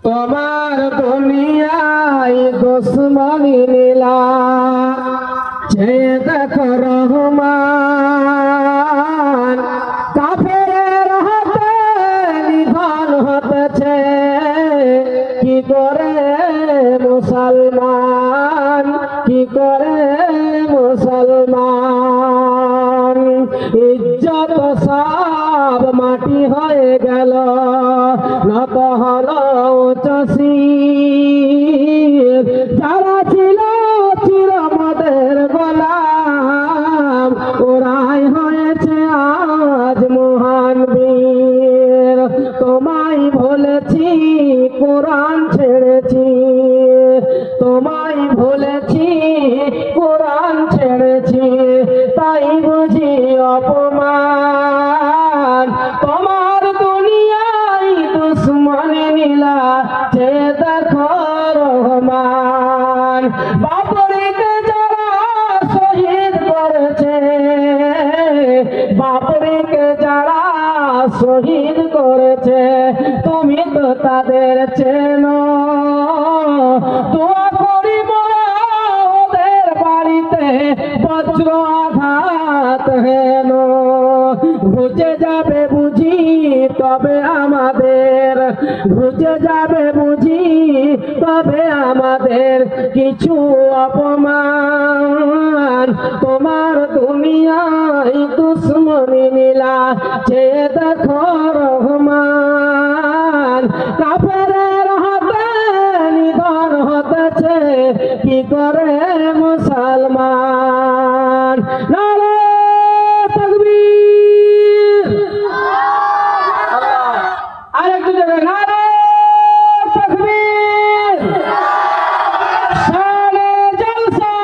তোমার দুনিয়ায় দুশ্মনী নীলা চেয়ে দেখো রহমান কাফেরের হাতে নিধন হতেছে কি করে মুসলমান কি করে মুসলমান ইজ্জত সব মাটি হয়ে গেল নত হলো চষির যারা ছিল চিরমদের গোলাম ওরাই হয়েছে আজ মহান বীর তোমায় বলেছি কোরআন ছেড়েছি তোমায় বলেছি কোরআন ছেড়েছি তাই বুঝি অপমান তোমার দুনিয়ায় দুশ্মনী নীলা যে দেখো রহমান বাপরিকে যারা শহীদ করেছে বাপরিকে যারা শহীদ করেছে তুমি তো তাদের চেনো দোয়া করি ওদের বাড়িতে বজ্র আঘাত হেন ঘুচে যাবে বুঝি তবে আমাদের ঘুচে যাবে বুঝি তবে আমাদের কিছু অপমান তোমার দুনিয়ায় দুশ্মনী নীলা চেয়ে দেখো রহমান কাফেরের হাতে নিধন হতেছে কি করে মুসলমান নারে তাকবীর আরেকটু দেবে নারে তাকবীর শানে জলসা